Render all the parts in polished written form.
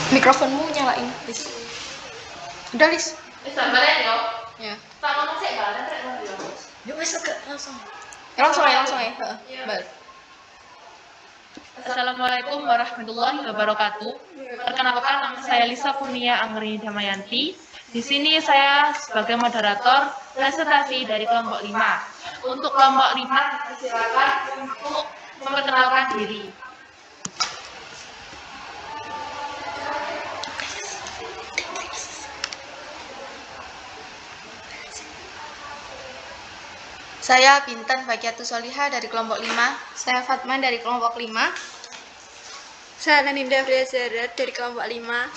Mikrofonmu nyalain, Lis. Udah, Lis. Balen yo. Ya. Tak ngomong sik balen rek yo. Ya wes langsung. Langsung ya. Bal. Assalamualaikum warahmatullahi wabarakatuh. Perkenalkan, nama saya Lisa Kurnia Anggeri Damayanti. Di sini saya sebagai moderator presentasi dari kelompok 5. Untuk kelompok 5, silakan untuk memperkenalkan diri. Saya Bintan Bagiatus Soliha dari kelompok 5. Saya Fatman dari kelompok 5. Saya Naninda Friazara dari kelompok 5.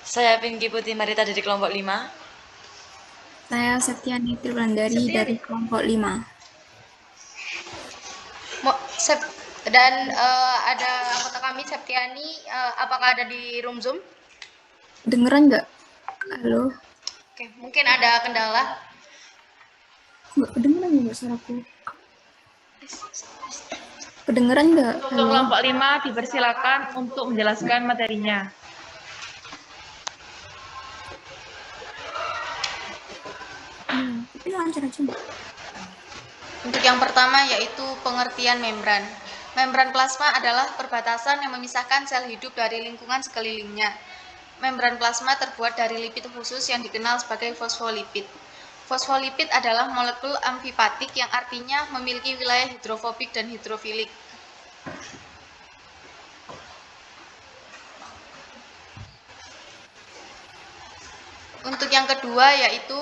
Saya Pinky Putih Marita dari kelompok 5. Saya Septiani Tirwandari dari kelompok 5. Dan ada anggota kami Septiani, apakah ada di room Zoom? Dengeran nggak? Halo? Oke, mungkin ada kendala. Nggak kedengeran nggak suaraku? Kedengeran nggak? Untuk kelompok 5 dipersilakan untuk menjelaskan materinya. Tapi lancar aja. Untuk yang pertama yaitu pengertian membran. Membran plasma adalah perbatasan yang memisahkan sel hidup dari lingkungan sekelilingnya. Membran plasma terbuat dari lipid khusus yang dikenal sebagai fosfolipid. Fosfolipid adalah molekul amfipatik yang artinya memiliki wilayah hidrofobik dan hidrofilik. Untuk yang kedua yaitu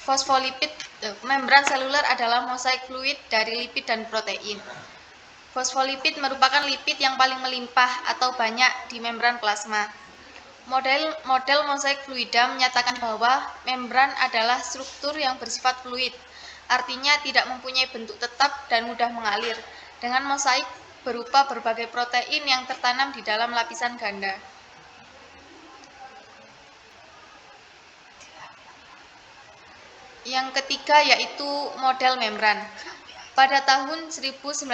fosfolipid. Membran seluler adalah mosaik fluid dari lipid dan protein. Fosfolipid merupakan lipid yang paling melimpah atau banyak di membran plasma. Model mosaik fluida menyatakan bahwa membran adalah struktur yang bersifat fluid, artinya tidak mempunyai bentuk tetap dan mudah mengalir, dengan mosaik berupa berbagai protein yang tertanam di dalam lapisan ganda. Yang ketiga yaitu model membran. Pada tahun 1915,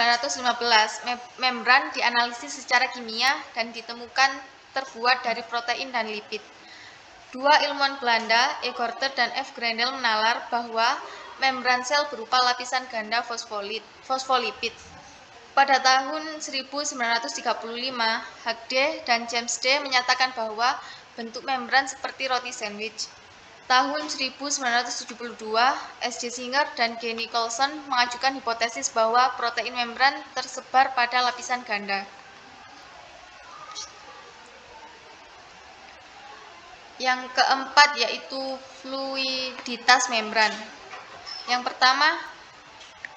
membran dianalisis secara kimia dan ditemukan terbuat dari protein dan lipid. Dua ilmuwan Belanda, E. Gorter dan F. Grendel menalar bahwa membran sel berupa lapisan ganda fosfolipid. Pada tahun 1935, Hugh D. dan James D. menyatakan bahwa bentuk membran seperti roti sandwich. Tahun 1972, S. J. Singer dan G. Nicholson mengajukan hipotesis bahwa protein membran tersebar pada lapisan ganda. Yang keempat yaitu fluiditas membran. Yang pertama,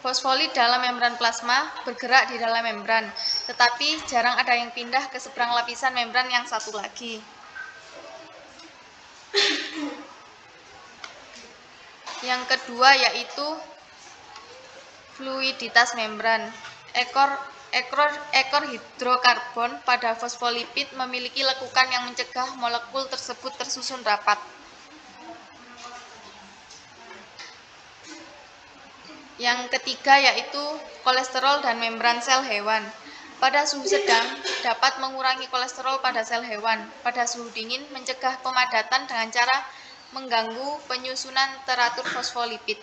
fosfolid dalam membran plasma bergerak di dalam membran, tetapi jarang ada yang pindah ke seberang lapisan membran yang satu lagi. Yang kedua yaitu fluiditas membran. Ekor hidrokarbon pada fosfolipid memiliki lekukan yang mencegah molekul tersebut tersusun rapat. Yang ketiga yaitu kolesterol dan membran sel hewan. Pada suhu sedang dapat mengurangi kolesterol pada sel hewan. Pada suhu dingin mencegah pemadatan dengan cara mengganggu penyusunan teratur fosfolipid.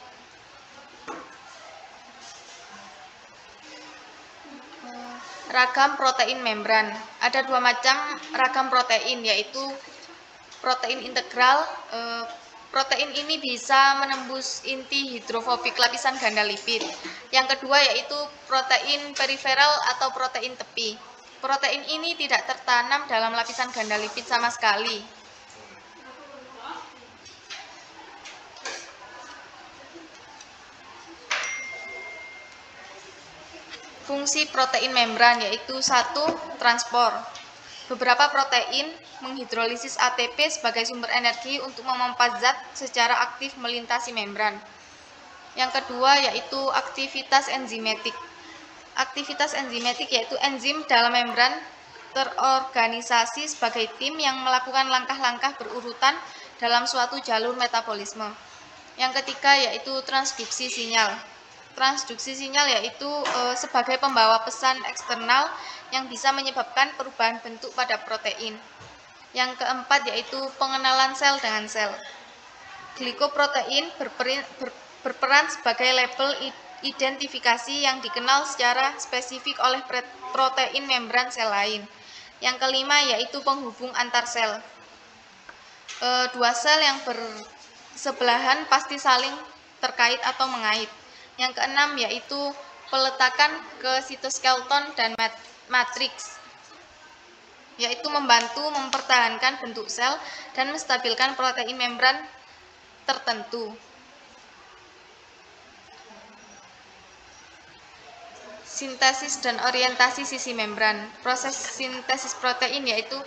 Ragam protein membran. Ada dua macam ragam protein, yaitu protein integral. Protein ini bisa menembus inti hidrofobik lapisan ganda lipid. Yang kedua yaitu protein periferal atau protein tepi. Protein ini tidak tertanam dalam lapisan ganda lipid sama sekali. Fungsi protein membran yaitu 1. Transport. Beberapa protein menghidrolisis ATP sebagai sumber energi untuk memompa zat secara aktif melintasi membran. Yang kedua yaitu aktivitas enzimatik. Aktivitas enzimatik yaitu enzim dalam membran terorganisasi sebagai tim yang melakukan langkah-langkah berurutan dalam suatu jalur metabolisme. Yang ketiga yaitu transduksi sinyal. Transduksi sinyal yaitu sebagai pembawa pesan eksternal yang bisa menyebabkan perubahan bentuk pada protein. Yang keempat yaitu pengenalan sel dengan sel. Glikoprotein berperan sebagai label identifikasi yang dikenal secara spesifik oleh protein membran sel lain. Yang kelima yaitu penghubung antar sel. Dua sel yang bersebelahan pasti saling terkait atau mengait. Yang keenam yaitu peletakan ke sitoskeleton dan matriks, yaitu membantu mempertahankan bentuk sel dan menstabilkan protein membran tertentu. Sintesis dan orientasi sisi membran. Proses sintesis protein yaitu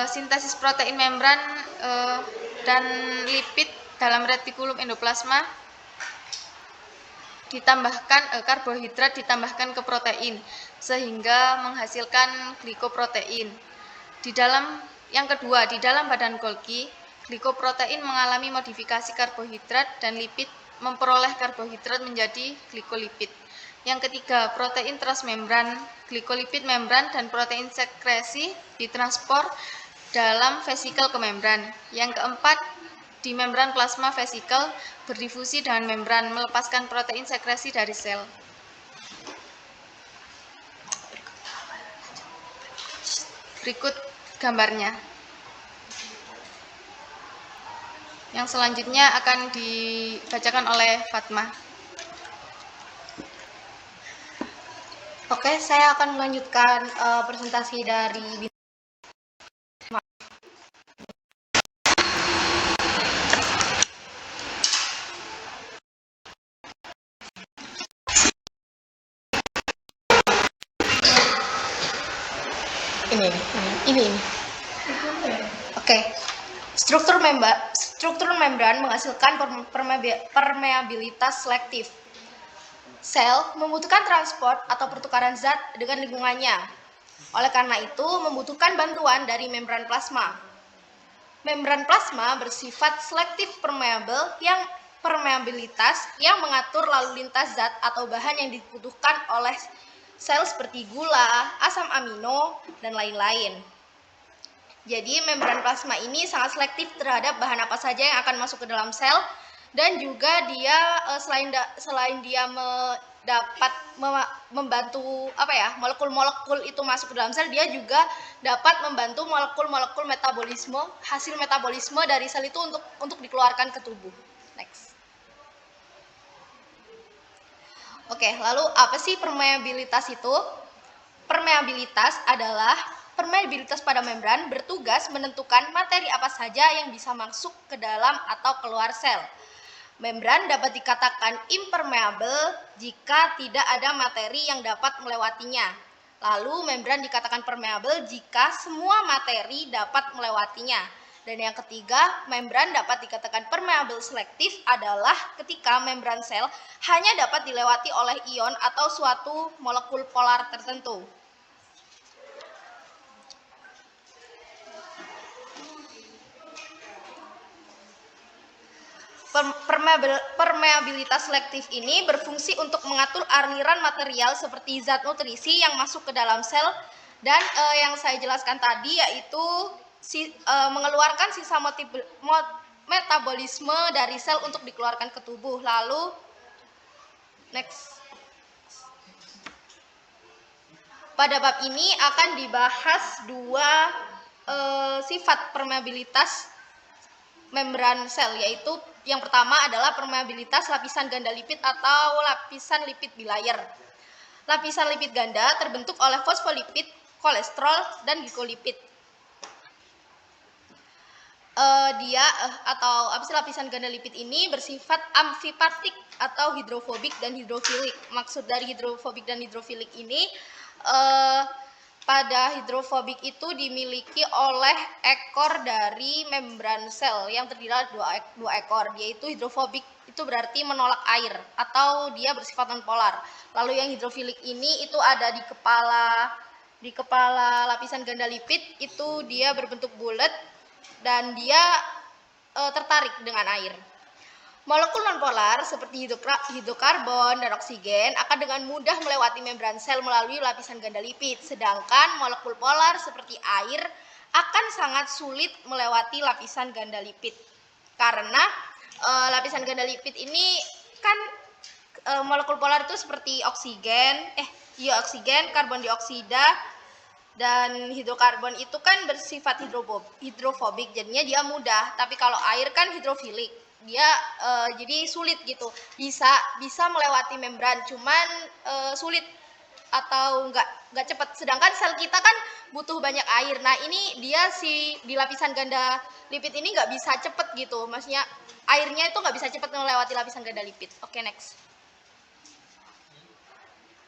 sintesis protein membran dan lipid dalam retikulum endoplasma ditambahkan karbohidrat ditambahkan ke protein sehingga menghasilkan glikoprotein. Yang kedua, di dalam badan Golgi, glikoprotein mengalami modifikasi karbohidrat dan lipid memperoleh karbohidrat menjadi glikolipid. Yang ketiga, protein transmembran, glikolipid membran dan protein sekresi ditransport dalam vesikel ke membran. Yang keempat, di membran plasma vesikel berdifusi dengan membran melepaskan protein sekresi dari sel. Berikut gambarnya. Yang selanjutnya akan dibacakan oleh Fatma. Oke, saya akan melanjutkan presentasi dari ini. Oke. Struktur membran menghasilkan permeabilitas selektif. Sel membutuhkan transport atau pertukaran zat dengan lingkungannya. Oleh karena itu, membutuhkan bantuan dari membran plasma. Membran plasma bersifat selektif permeabilitas yang mengatur lalu lintas zat atau bahan yang dibutuhkan oleh sel seperti gula, asam amino, dan lain-lain. Jadi membran plasma ini sangat selektif terhadap bahan apa saja yang akan masuk ke dalam sel, dan juga dia selain dia dapat membantu molekul-molekul itu masuk ke dalam sel, dia juga dapat membantu molekul-molekul hasil metabolisme dari sel itu untuk dikeluarkan ke tubuh. Next. Oke, lalu apa sih permeabilitas itu? Permeabilitas adalah permeabilitas pada membran bertugas menentukan materi apa saja yang bisa masuk ke dalam atau keluar sel. Membran dapat dikatakan impermeable jika tidak ada materi yang dapat melewatinya. Lalu membran dikatakan permeable jika semua materi dapat melewatinya. Dan yang ketiga, membran dapat dikatakan permeable selektif adalah ketika membran sel hanya dapat dilewati oleh ion atau suatu molekul polar tertentu. Permeabilitas selektif ini berfungsi untuk mengatur aliran material seperti zat nutrisi yang masuk ke dalam sel, dan yang saya jelaskan tadi yaitu mengeluarkan sisa metabolisme dari sel untuk dikeluarkan ke tubuh. Lalu next. Pada bab ini akan dibahas dua sifat permeabilitas membran sel, yaitu yang pertama adalah permeabilitas lapisan ganda lipid atau lapisan lipid bilayer. Lapisan lipid ganda terbentuk oleh fosfolipid, kolesterol, dan glikolipid. Lapisan ganda lipid ini bersifat amfipatik atau hidrofobik dan hidrofilik. Maksud dari hidrofobik dan hidrofilik ini, pada hidrofobik itu dimiliki oleh ekor dari membran sel yang terdiri dari dua ekor, yaitu hidrofobik itu berarti menolak air atau dia bersifat nonpolar. Lalu yang hidrofilik ini itu ada di kepala lapisan ganda lipid, itu dia berbentuk bulat dan dia tertarik dengan air. Molekul nonpolar seperti hidrokarbon dan oksigen akan dengan mudah melewati membran sel melalui lapisan ganda lipid, sedangkan molekul polar seperti air akan sangat sulit melewati lapisan ganda lipid. Karena lapisan ganda lipid ini kan molekul polar itu seperti oksigen, karbon dioksida, dan hidrokarbon itu kan bersifat hidrofobik, jadinya dia mudah. Tapi kalau air kan hidrofilik, dia jadi sulit gitu, bisa melewati membran, cuman sulit atau nggak cepat. Sedangkan sel kita kan butuh banyak air. Nah ini dia di lapisan ganda lipid ini nggak bisa cepet gitu, maksudnya airnya itu nggak bisa cepet melewati lapisan ganda lipid. Oke, next.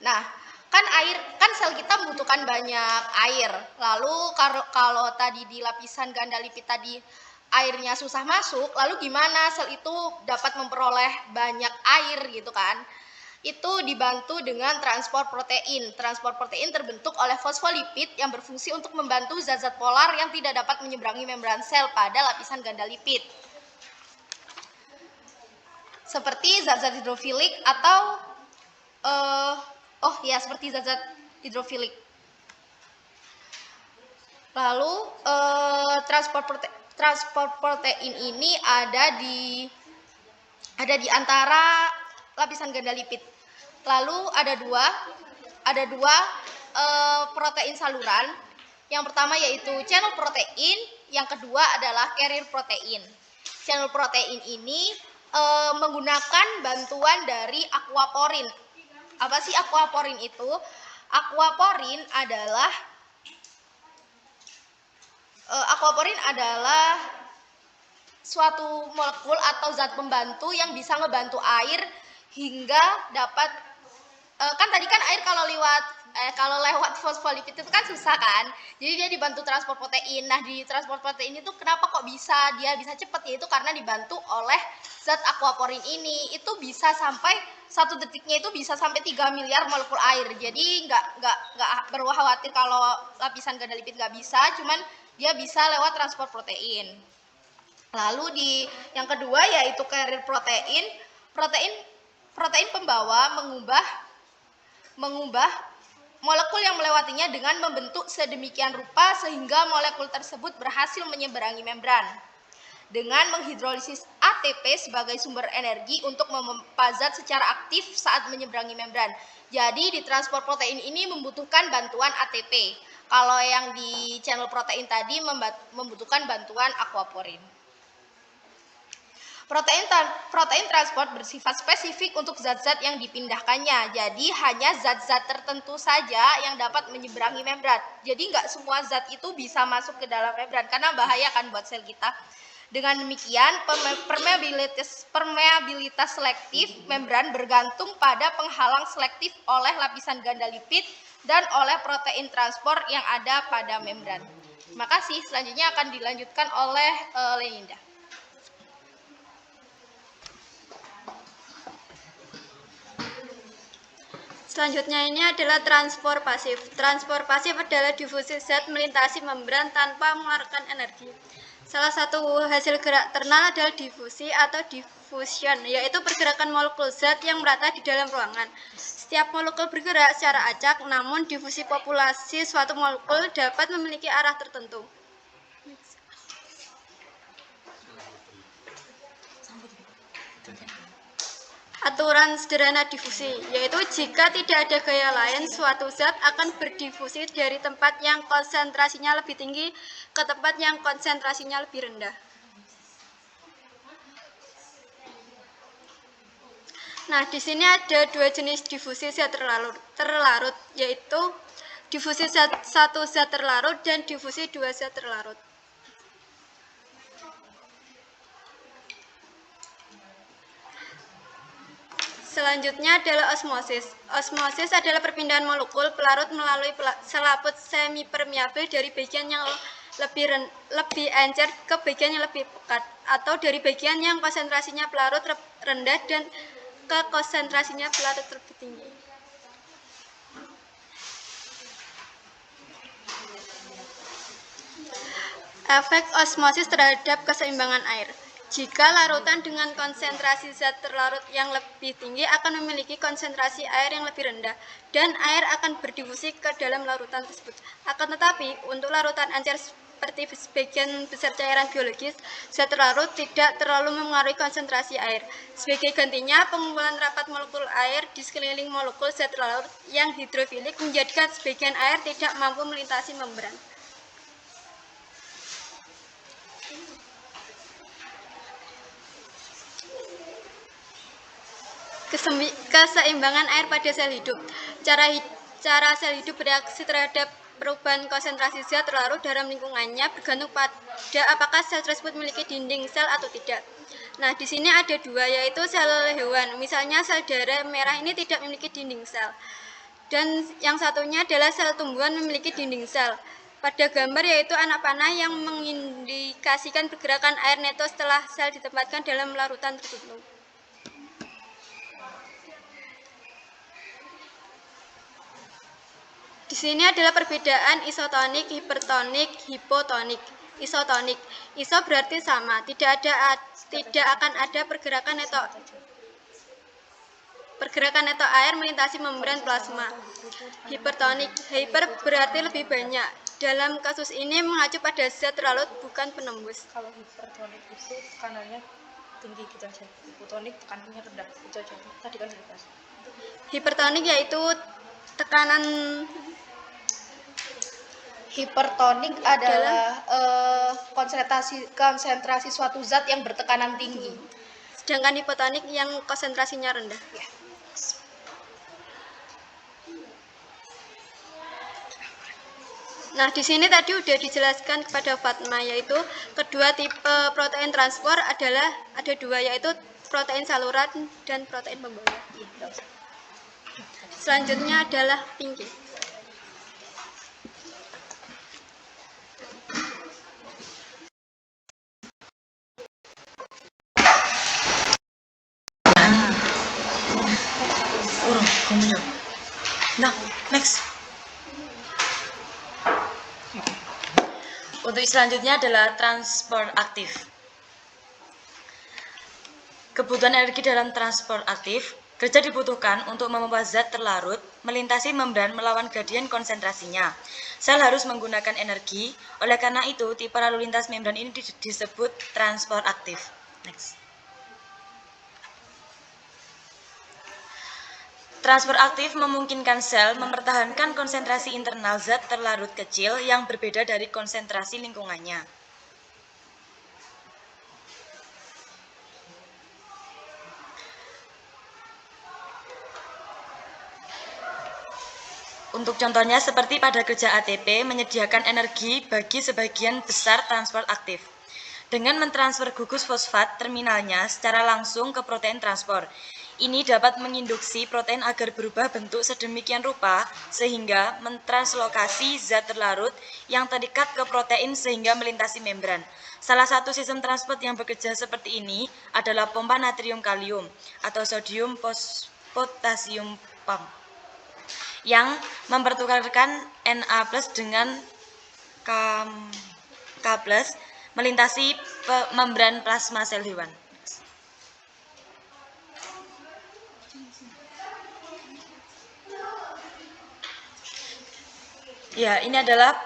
Nah, kan sel kita membutuhkan banyak air. Lalu kalau tadi di lapisan ganda lipid tadi airnya susah masuk, lalu gimana sel itu dapat memperoleh banyak air gitu kan? Itu dibantu dengan transport protein. Transport protein terbentuk oleh fosfolipid yang berfungsi untuk membantu zat-zat polar yang tidak dapat menyeberangi membran sel pada lapisan ganda lipid. Seperti zat-zat hidrofilik atau seperti zat-zat hidrofilik. Lalu transport protein ini ada di antara lapisan ganda lipid. Lalu ada dua protein saluran. Yang pertama yaitu channel protein, yang kedua adalah carrier protein. Channel protein ini menggunakan bantuan dari aquaporin. Apa sih aquaporin itu? Aquaporin adalah suatu molekul atau zat pembantu yang bisa ngebantu air hingga dapat kan tadi kan air kalau lewat fosfolipid itu kan susah kan, jadi dia dibantu transport protein. Nah di transport protein itu kenapa kok dia bisa cepat, yaitu karena dibantu oleh zat aquaporin ini. Itu bisa sampai 1 detiknya itu bisa sampai 3 miliar molekul air. Jadi nggak perlu khawatir kalau lapisan ganda lipid nggak bisa, cuman dia bisa lewat transport protein. Lalu yang kedua yaitu carrier protein. Protein pembawa mengubah molekul yang melewatinya dengan membentuk sedemikian rupa sehingga molekul tersebut berhasil menyeberangi membran dengan menghidrolisis ATP sebagai sumber energi untuk memompa zat secara aktif saat menyeberangi membran. Jadi di transport protein ini membutuhkan bantuan ATP. Kalau yang di channel protein tadi membutuhkan bantuan aquaporin. Protein transport bersifat spesifik untuk zat-zat yang dipindahkannya. Jadi hanya zat-zat tertentu saja yang dapat menyeberangi membran. Jadi nggak semua zat itu bisa masuk ke dalam membran karena bahaya kan buat sel kita. Dengan demikian, permeabilitas selektif membran bergantung pada penghalang selektif oleh lapisan ganda lipid dan oleh protein transport yang ada pada membran. Terima kasih. Selanjutnya akan dilanjutkan oleh Leninda. Selanjutnya ini adalah transport pasif. Transport pasif adalah difusi zat melintasi membran tanpa mengeluarkan energi. Salah satu hasil gerak ternal adalah difusi atau diffusion, yaitu pergerakan molekul zat yang merata di dalam ruangan. Setiap molekul bergerak secara acak, namun difusi populasi suatu molekul dapat memiliki arah tertentu. Aturan sederhana difusi, yaitu jika tidak ada gaya lain, suatu zat akan berdifusi dari tempat yang konsentrasinya lebih tinggi ke tempat yang konsentrasinya lebih rendah. Nah, di sini ada 2 jenis difusi zat terlarut, yaitu difusi satu zat terlarut dan difusi 2 zat terlarut. Selanjutnya adalah osmosis. Osmosis adalah perpindahan molekul pelarut melalui selaput semipermeabel dari bagian yang lebih encer ke bagian yang lebih pekat, atau dari bagian yang konsentrasinya pelarut rendah dan ke konsentrasinya pelarut lebih tinggi. Efek osmosis terhadap keseimbangan air. Jika larutan dengan konsentrasi zat terlarut yang lebih tinggi akan memiliki konsentrasi air yang lebih rendah, dan air akan berdifusi ke dalam larutan tersebut. Akan tetapi, untuk larutan encer seperti sebagian besar cairan biologis, zat larut tidak terlalu memengaruhi konsentrasi air. Sebagai gantinya, pengumpulan rapat molekul air di sekeliling molekul zat larut yang hidrofilik menjadikan sebagian air tidak mampu melintasi membran. Keseimbangan air pada sel hidup. Cara sel hidup bereaksi terhadap perubahan konsentrasi zat larut dalam lingkungannya bergantung pada apakah sel tersebut memiliki dinding sel atau tidak. Nah, di sini ada dua, yaitu sel hewan. Misalnya sel darah merah ini tidak memiliki dinding sel. Dan yang satunya adalah sel tumbuhan memiliki dinding sel. Pada gambar yaitu anak panah yang mengindikasikan pergerakan air neto setelah sel ditempatkan dalam larutan tertentu. Di sini adalah perbedaan isotonik, hipertonik, hipotonik. Isotonik, iso berarti sama, tidak akan ada pergerakan neto air melintasi membran plasma. Hipertonik, hyper berarti lebih banyak. Dalam kasus ini mengacu pada zat larut bukan penembus. Kalau hipertonik itu tekanannya tinggi gitu aja. Hipotonik tekanannya rendah. Itu aja. Tadi kan bebas. Hipertonik yaitu tekanan. Hipertonik adalah konsentrasi suatu zat yang bertekanan tinggi. Sedangkan hipotonik yang konsentrasinya rendah. Nah, di sini tadi udah dijelaskan kepada Fatma, yaitu kedua tipe protein transport adalah ada dua, yaitu protein saluran dan protein pembawa. Selanjutnya adalah pinky. Nah, next. Untuk selanjutnya adalah transport aktif. Kebutuhan energi dalam transport aktif, kerja dibutuhkan untuk memompa zat terlarut melintasi membran melawan gradien konsentrasinya. Sel harus menggunakan energi, oleh karena itu tipe lalu lintas membran ini disebut transport aktif. Next. Transport aktif memungkinkan sel mempertahankan konsentrasi internal zat terlarut kecil yang berbeda dari konsentrasi lingkungannya. Untuk contohnya seperti pada kerja ATP menyediakan energi bagi sebagian besar transport aktif. Dengan mentransfer gugus fosfat terminalnya secara langsung ke protein transport. Ini dapat menginduksi protein agar berubah bentuk sedemikian rupa sehingga mentranslokasi zat terlarut yang terikat ke protein sehingga melintasi membran. Salah satu sistem transport yang bekerja seperti ini adalah pompa natrium kalium atau sodium potasium pump yang mempertukarkan Na+ dengan K+ melintasi membran plasma sel hewan. Ya, ini adalah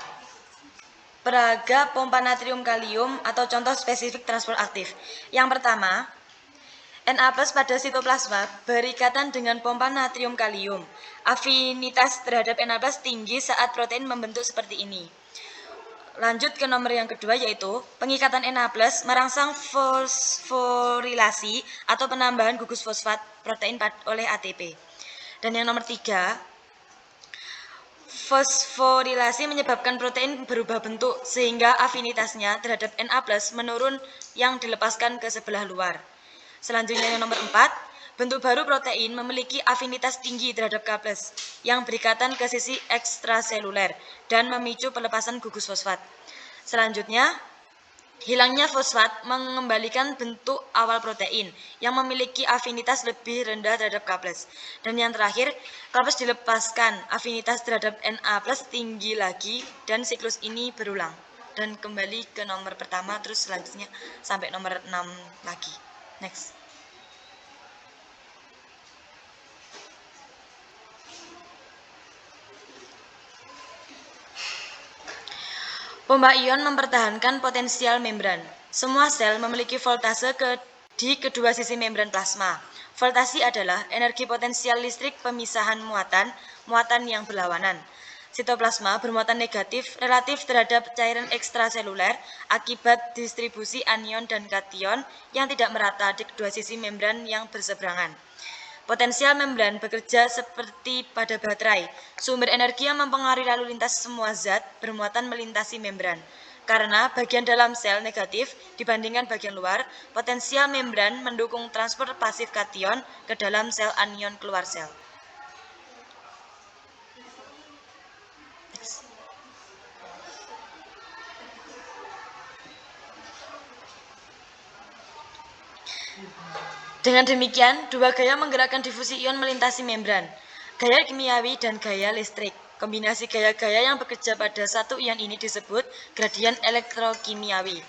peraga pompa natrium kalium atau contoh spesifik transport aktif. Yang pertama, Na+ pada sitoplasma berikatan dengan pompa natrium kalium. Afinitas terhadap Na+ tinggi saat protein membentuk seperti ini. Lanjut ke nomor yang kedua yaitu pengikatan Na+ merangsang fosforilasi atau penambahan gugus fosfat protein oleh ATP. Dan yang nomor 3, fosforilasi menyebabkan protein berubah bentuk sehingga afinitasnya terhadap Na+ menurun yang dilepaskan ke sebelah luar. Selanjutnya yang nomor 4, bentuk baru protein memiliki afinitas tinggi terhadap K+ yang berikatan ke sisi ekstraseluler dan memicu pelepasan gugus fosfat. Selanjutnya, hilangnya fosfat mengembalikan bentuk awal protein yang memiliki afinitas lebih rendah terhadap K+. Dan yang terakhir, K+ dilepaskan, afinitas terhadap Na+ tinggi lagi dan siklus ini berulang. Dan kembali ke nomor pertama terus selanjutnya sampai nomor 6 lagi. Next. Pompa ion mempertahankan potensial membran. Semua sel memiliki voltase di kedua sisi membran plasma. Voltasi adalah energi potensial listrik pemisahan muatan yang berlawanan. Sitoplasma bermuatan negatif relatif terhadap cairan ekstraseluler akibat distribusi anion dan kation yang tidak merata di kedua sisi membran yang berseberangan. Potensial membran bekerja seperti pada baterai, sumber energi yang mempengaruhi lalu lintas semua zat bermuatan melintasi membran. Karena bagian dalam sel negatif dibandingkan bagian luar, potensial membran mendukung transport pasif kation ke dalam sel anion keluar sel. Dengan demikian, dua gaya menggerakkan difusi ion melintasi membran, gaya kimiawi dan gaya listrik. Kombinasi gaya-gaya yang bekerja pada satu ion ini disebut gradien elektrokimiawi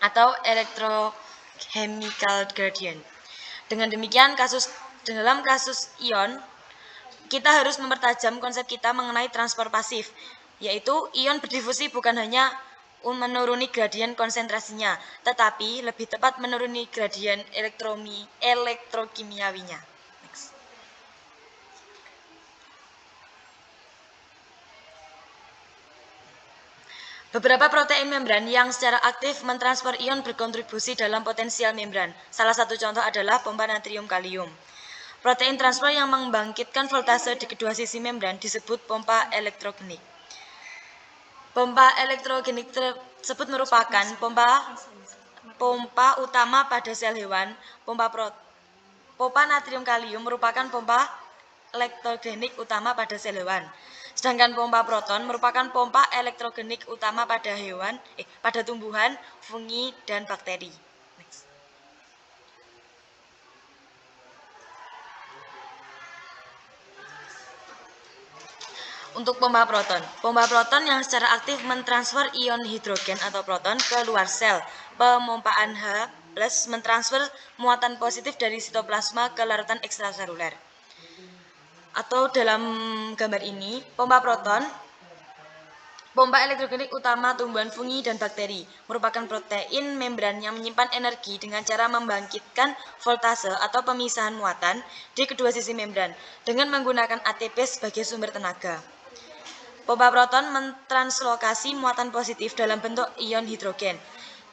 atau electrochemical gradient. Dengan demikian, dalam kasus ion, kita harus mempertajam konsep kita mengenai transport pasif, yaitu ion berdifusi bukan hanya menuruni gradien konsentrasinya, tetapi lebih tepat menuruni gradien elektrokimiawinya. Next. Beberapa protein membran yang secara aktif mentransfer ion berkontribusi dalam potensial membran. Salah satu contoh adalah pompa natrium kalium. Protein transfer yang membangkitkan voltase di kedua sisi membran disebut pompa elektrogenik. Pompa elektrogenik tersebut merupakan pompa utama pada sel hewan. Pompa natrium kalium merupakan pompa elektrogenik utama pada sel hewan. Sedangkan pompa proton merupakan pompa elektrogenik utama pada tumbuhan, fungi, dan bakteri. Next. Untuk pompa proton yang secara aktif mentransfer ion hidrogen atau proton ke luar sel. Pemompaan H+ mentransfer muatan positif dari sitoplasma ke larutan ekstraseluler. Atau dalam gambar ini, pompa elektrogenik utama tumbuhan, fungi, dan bakteri merupakan protein membran yang menyimpan energi dengan cara membangkitkan voltase atau pemisahan muatan di kedua sisi membran dengan menggunakan ATP sebagai sumber tenaga. Pompa proton mentranslokasi muatan positif dalam bentuk ion hidrogen.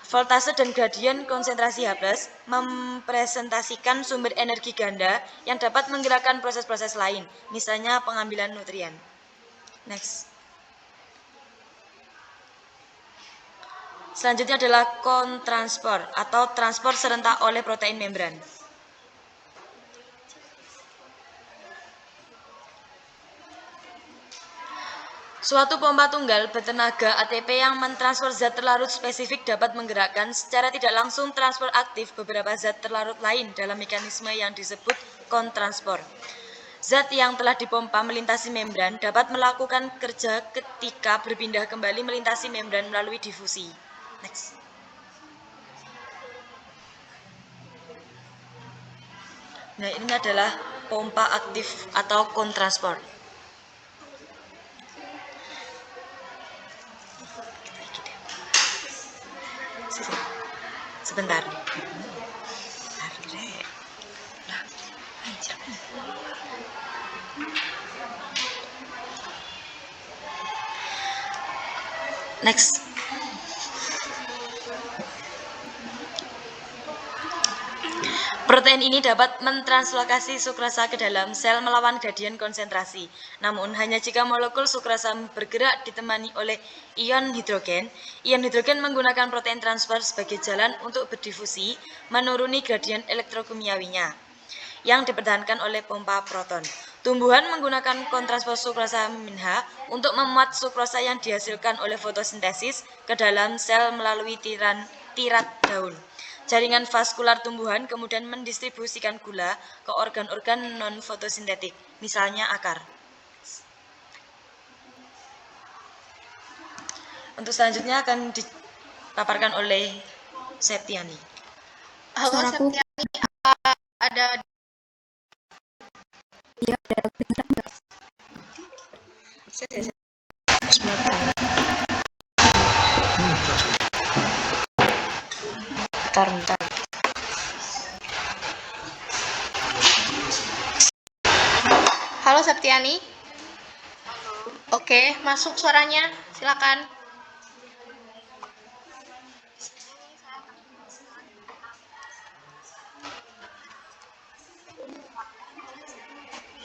Voltase dan gradien konsentrasi H+ mempresentasikan sumber energi ganda yang dapat menggerakkan proses-proses lain, misalnya pengambilan nutrien. Next. Selanjutnya adalah kontransport atau transport serentak oleh protein membran. Suatu pompa tunggal bertenaga ATP yang mentransfer zat terlarut spesifik dapat menggerakkan secara tidak langsung transfer aktif beberapa zat terlarut lain dalam mekanisme yang disebut kontransport. Zat yang telah dipompa melintasi membran dapat melakukan kerja ketika berpindah kembali melintasi membran melalui difusi. Next. Nah, ini adalah pompa aktif atau kontransport. Sebentar. Next. Protein ini dapat mentranslokasi sukrosa ke dalam sel melawan gradien konsentrasi. Namun, hanya jika molekul sukrosa bergerak ditemani oleh ion hidrogen menggunakan protein transfer sebagai jalan untuk berdifusi menuruni gradien elektrokimiawinya yang dipertahankan oleh pompa proton. Tumbuhan menggunakan kontransfer sukrosa H untuk memuat sukrosa yang dihasilkan oleh fotosintesis ke dalam sel melalui tirat daun. Jaringan vaskular tumbuhan kemudian mendistribusikan gula ke organ-organ non-fotosintetik, misalnya akar. Untuk selanjutnya akan dipaparkan oleh Septiani. Halo Suaraku. Septiani, ada Iya, ada kedengeran nggak? Halo Septiani. Oke, masuk suaranya. Silakan.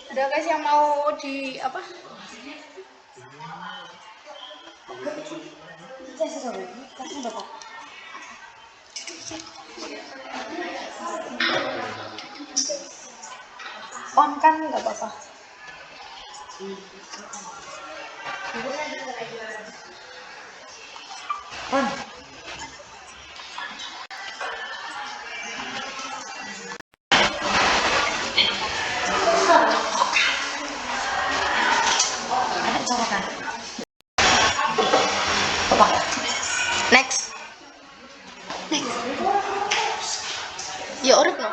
Ada guys yang mau di apa? On kan nggak apa-apa. On. Ada colokan. Apa? Next. Ya urip no.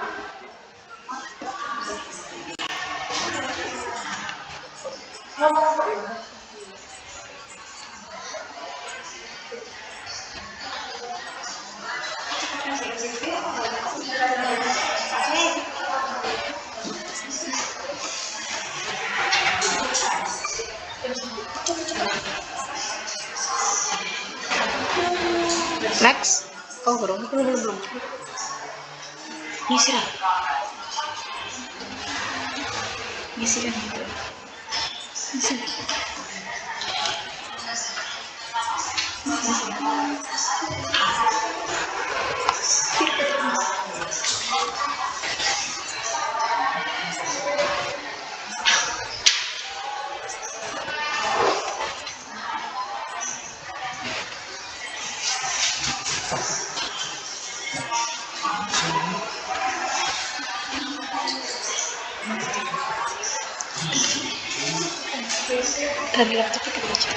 Next. Oh, belum. Ngisiran. Ngisiran gitu. Dari laptop kita baca.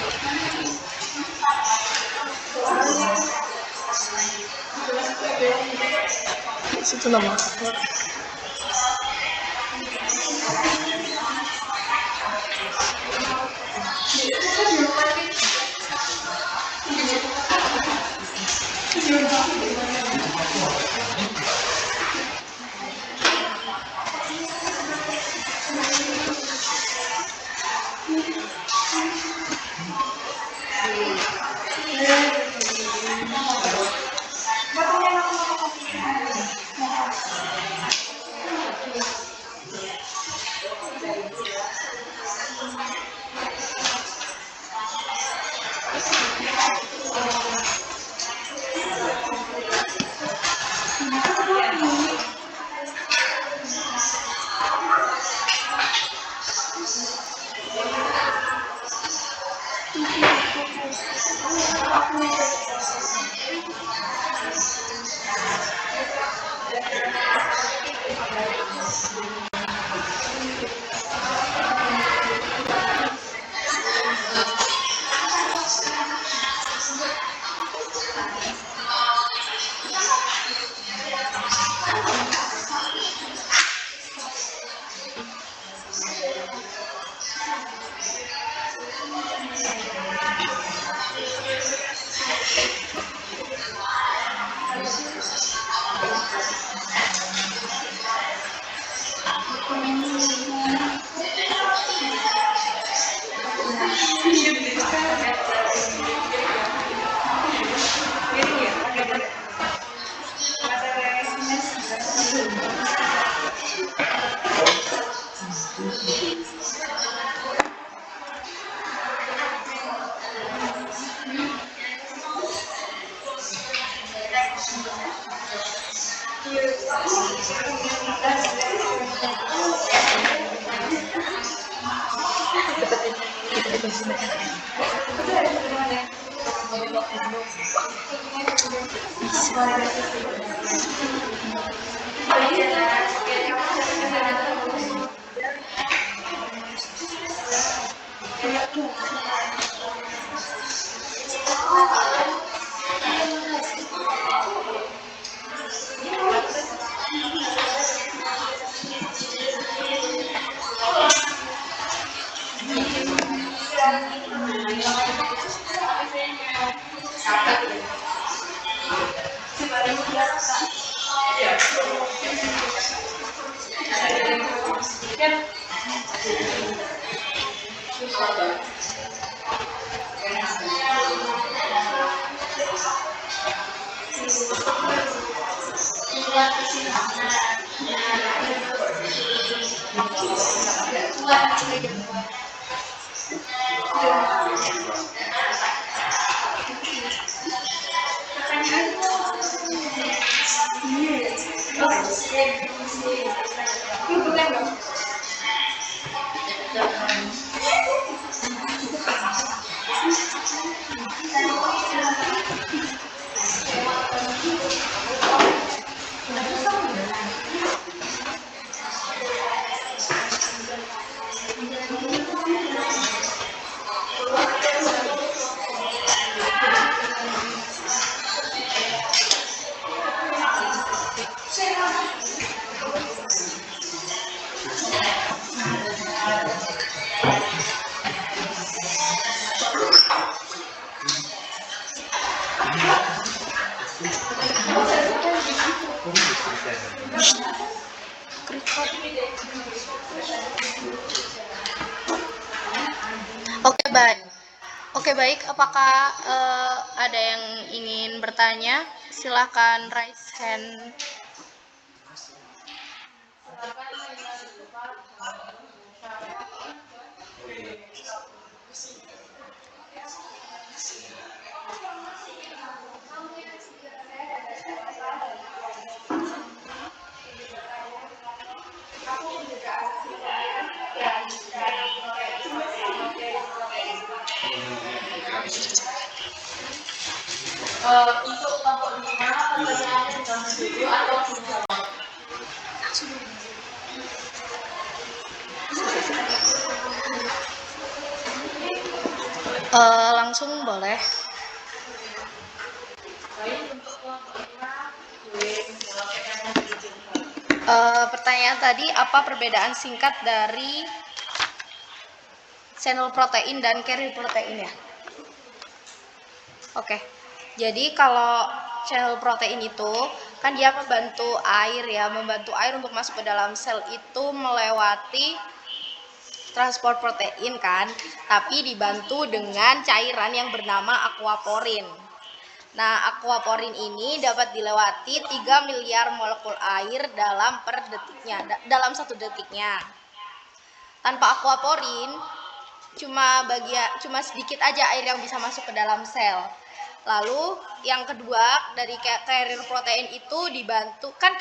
Situ nama. Oke, baik. Oke, baik. Apakah ada yang ingin bertanya? Silakan raise hand. Untuk kelompok 5, pertanyaannya dengan setuju atau tidak? Langsung boleh. Pertanyaan tadi, apa perbedaan singkat dari channel protein dan carrier protein ya? Oke, jadi kalau channel protein itu kan dia membantu air ya, membantu air untuk masuk ke dalam sel itu melewati transport protein kan, tapi dibantu dengan cairan yang bernama aquaporin. Nah, aquaporin ini dapat dilewati 3 miliar molekul air dalam 1 detiknya. Tanpa aquaporin, cuma sedikit aja air yang bisa masuk ke dalam sel. Lalu yang kedua, dari carrier protein itu dibantu kan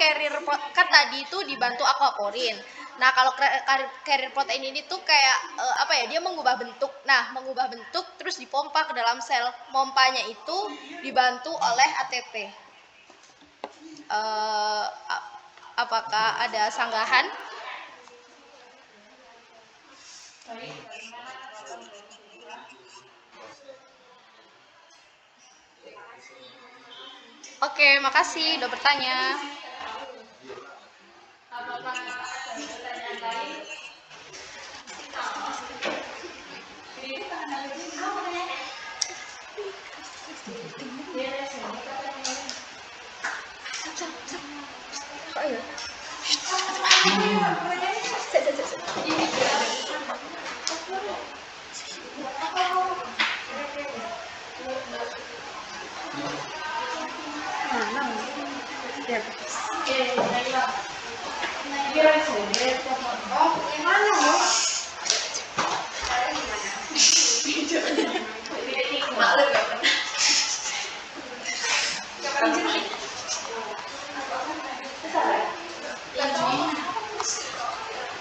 tadi itu dibantu aquaporin. Nah, kalau carrier protein ini tuh kayak dia mengubah bentuk. Nah, mengubah bentuk terus dipompa ke dalam sel. Pompanya itu dibantu oleh ATP. Apakah ada sanggahan? Oke, makasih udah bertanya. Apakah ada pertanyaan lain?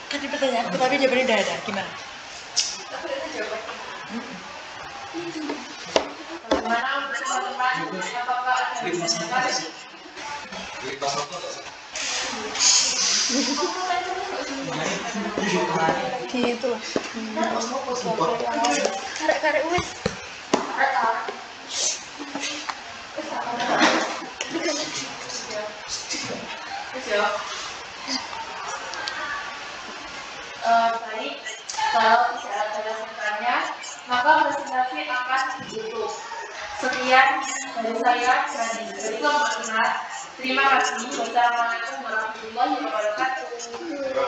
Tadi pertanyaan aku tapi jawabannya udah ada. Gimana? Apakah ada pertanyaan lain? Gitu lah. Karek-karek wes. Baik, kalau tidak ada pertanyaan, maka presentasi akan ditutup. Sekian dari saya, dari kelompok 5. Terima kasih. Wassalamualaikum warahmatullahi wabarakatuh.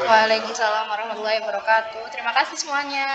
Waalaikumsalam warahmatullahi wabarakatuh. Terima kasih semuanya.